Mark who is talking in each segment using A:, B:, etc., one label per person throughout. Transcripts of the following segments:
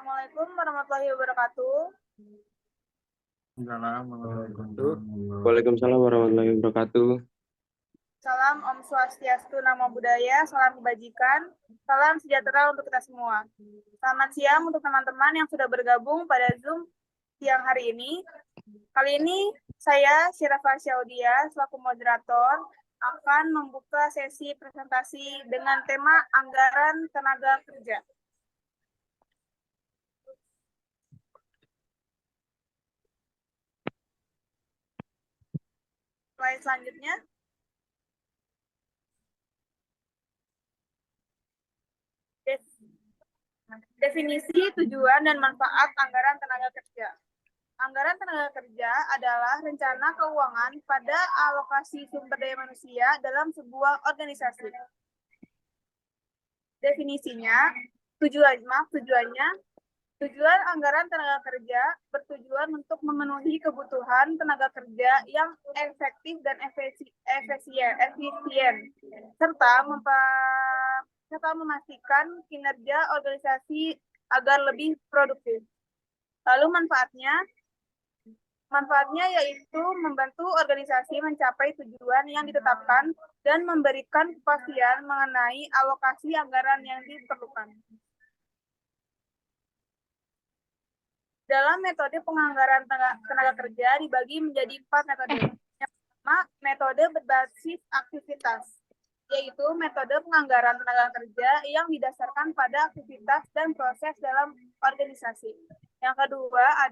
A: Assalamualaikum warahmatullahi wabarakatuh.
B: Waalaikumsalam warahmatullahi wabarakatuh.
A: Salam Om Swastiastu, Namo Buddhaya, salam kebajikan, salam sejahtera untuk kita semua. Selamat siang untuk teman-teman yang sudah bergabung pada Zoom siang hari ini. Kali ini saya, Syirafa Syaudia, selaku moderator, akan membuka sesi presentasi dengan tema anggaran tenaga kerja. Slide selanjutnya. Definisi, tujuan, dan manfaat anggaran tenaga kerja. Anggaran tenaga kerja adalah rencana keuangan pada alokasi sumber daya manusia dalam sebuah organisasi. Definisinya, tujuan anggaran tenaga kerja bertujuan untuk memenuhi kebutuhan tenaga kerja yang efektif dan efisien, serta memastikan kinerja organisasi agar lebih produktif. Lalu manfaatnya yaitu membantu organisasi mencapai tujuan yang ditetapkan dan memberikan kepastian mengenai alokasi anggaran yang diperlukan. Dalam metode penganggaran tenaga kerja dibagi menjadi 4 metode. Yang pertama, metode berbasis aktivitas, yaitu metode penganggaran tenaga kerja yang didasarkan pada aktivitas dan proses dalam organisasi. Yang kedua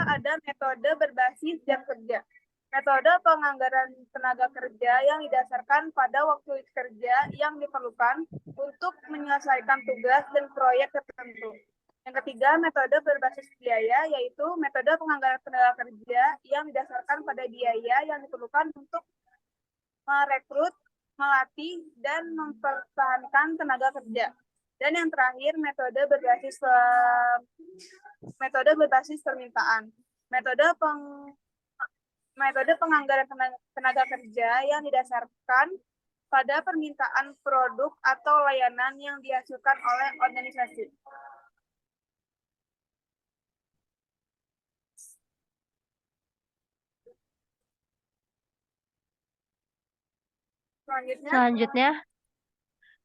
A: ada metode berbasis jam kerja. Metode penganggaran tenaga kerja yang didasarkan pada waktu kerja yang diperlukan untuk menyelesaikan tugas dan proyek tertentu. Yang ketiga, metode berbasis biaya, yaitu metode penganggaran tenaga kerja yang didasarkan pada biaya yang diperlukan untuk merekrut, melatih, dan mempertahankan tenaga kerja. Dan yang terakhir, metode berbasis permintaan. Metode penganggaran tenaga kerja yang didasarkan pada permintaan produk atau layanan yang dihasilkan oleh organisasi.
C: Selanjutnya,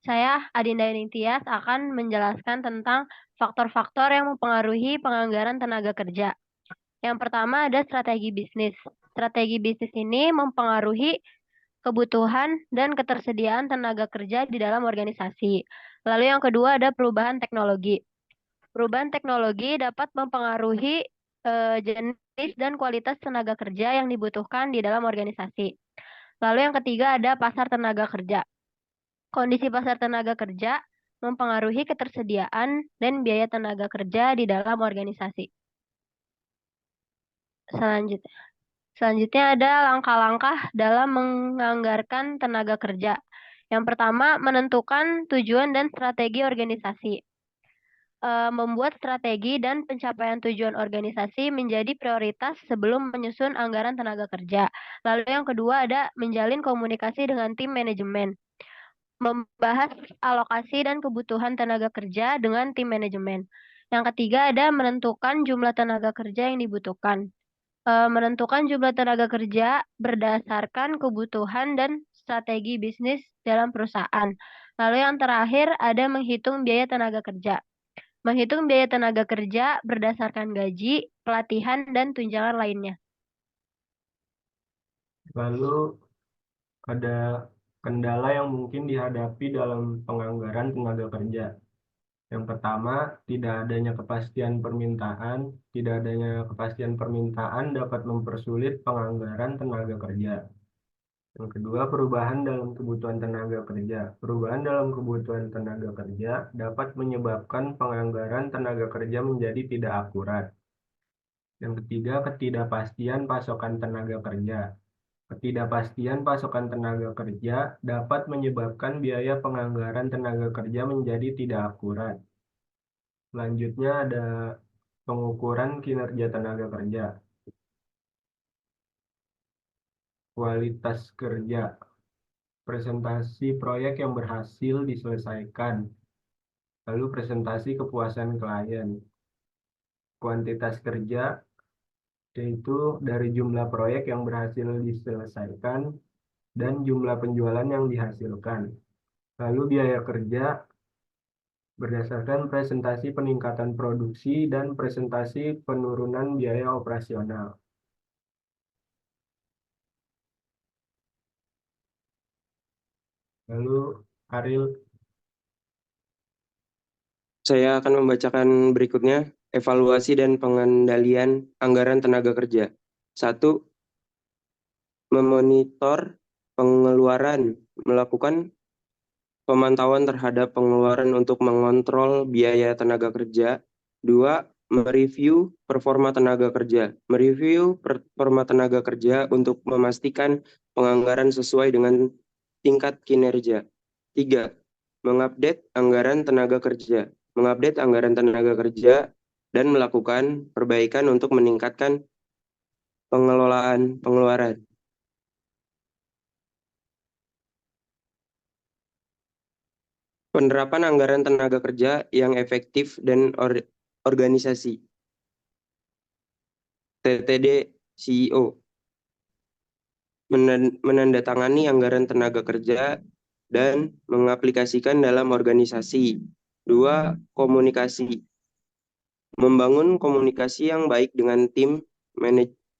C: saya Adinda Ningtyas akan menjelaskan tentang faktor-faktor yang mempengaruhi penganggaran tenaga kerja. Yang pertama ada strategi bisnis. Strategi bisnis ini mempengaruhi kebutuhan dan ketersediaan tenaga kerja di dalam organisasi. Lalu yang kedua ada perubahan teknologi. Perubahan teknologi dapat mempengaruhi jenis dan kualitas tenaga kerja yang dibutuhkan di dalam organisasi. Lalu yang ketiga ada pasar tenaga kerja. Kondisi pasar tenaga kerja mempengaruhi ketersediaan dan biaya tenaga kerja di dalam organisasi. Selanjutnya ada langkah-langkah dalam menganggarkan tenaga kerja. Yang pertama, menentukan tujuan dan strategi organisasi. Membuat strategi dan pencapaian tujuan organisasi menjadi prioritas sebelum menyusun anggaran tenaga kerja. Lalu yang kedua ada menjalin komunikasi dengan tim manajemen. Membahas alokasi dan kebutuhan tenaga kerja dengan tim manajemen. Yang ketiga ada menentukan jumlah tenaga kerja yang dibutuhkan. Menentukan jumlah tenaga kerja berdasarkan kebutuhan dan strategi bisnis dalam perusahaan. Lalu yang terakhir ada menghitung biaya tenaga kerja. Menghitung biaya tenaga kerja berdasarkan gaji, pelatihan, dan tunjangan lainnya.
B: Lalu ada kendala yang mungkin dihadapi dalam penganggaran tenaga kerja. Yang pertama, tidak adanya kepastian permintaan. Tidak adanya kepastian permintaan dapat mempersulit penganggaran tenaga kerja. Yang kedua, perubahan dalam kebutuhan tenaga kerja. Perubahan dalam kebutuhan tenaga kerja dapat menyebabkan penganggaran tenaga kerja menjadi tidak akurat. Yang ketiga, ketidakpastian pasokan tenaga kerja. Ketidakpastian pasokan tenaga kerja dapat menyebabkan biaya penganggaran tenaga kerja menjadi tidak akurat. Selanjutnya ada pengukuran kinerja tenaga kerja. Kualitas kerja. Presentasi proyek yang berhasil diselesaikan. Lalu presentasi kepuasan klien. Kuantitas kerja, yaitu dari jumlah proyek yang berhasil diselesaikan dan jumlah penjualan yang dihasilkan. Lalu biaya kerja berdasarkan presentasi peningkatan produksi dan presentasi penurunan biaya operasional. Lalu Ariel,
D: Saya akan membacakan berikutnya, evaluasi dan pengendalian anggaran tenaga kerja. 1. Memonitor pengeluaran, melakukan pemantauan terhadap pengeluaran untuk mengontrol biaya tenaga kerja. 2. Mereview performa tenaga kerja. Mereview performa tenaga kerja untuk memastikan penganggaran sesuai dengan tingkat kinerja. 3. Mengupdate anggaran tenaga kerja. Mengupdate anggaran tenaga kerja dan melakukan perbaikan untuk meningkatkan pengelolaan pengeluaran. Penerapan anggaran tenaga kerja yang efektif dan organisasi. TTD CEO menandatangani anggaran tenaga kerja dan mengaplikasikan dalam organisasi. 2. Komunikasi. Membangun komunikasi yang baik dengan tim,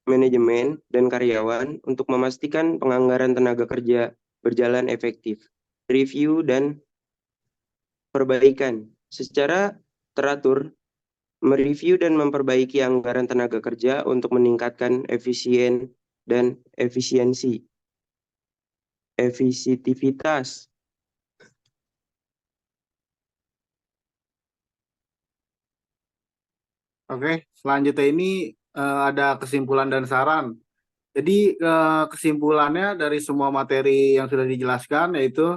D: manajemen, dan karyawan untuk memastikan penganggaran tenaga kerja berjalan efektif. Review dan perbaikan. Secara teratur, mereview dan memperbaiki anggaran tenaga kerja untuk meningkatkan efisien dan efisitivitas.
E: Oke, selanjutnya ini ada kesimpulan dan saran. Jadi kesimpulannya dari semua materi yang sudah dijelaskan yaitu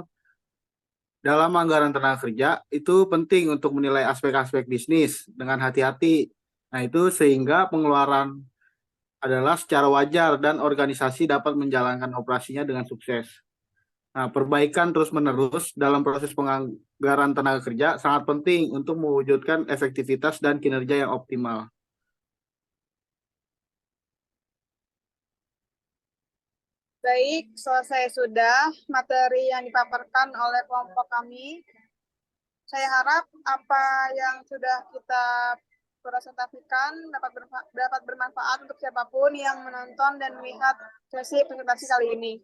E: dalam anggaran tenaga kerja itu penting untuk menilai aspek-aspek bisnis dengan hati-hati. Nah, itu sehingga pengeluaran adalah secara wajar dan organisasi dapat menjalankan operasinya dengan sukses. Nah, perbaikan terus-menerus dalam proses penganggaran tenaga kerja sangat penting untuk mewujudkan efektivitas dan kinerja yang optimal.
A: Baik, selesai sudah materi yang dipaparkan oleh kelompok kami. Saya harap apa yang sudah kita presentasikan dapat bermanfaat untuk siapapun yang menonton dan melihat sesi presentasi kali ini.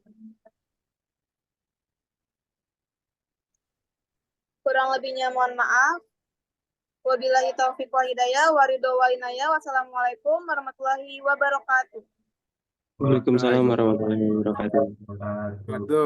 A: Kurang lebihnya mohon maaf. Wabillahi taufiq wal hidayah, waridho walinaya, wassalamualaikum warahmatullahi wabarakatuh.
D: Waalaikumsalam warahmatullahi wabarakatuh.
E: Waduh.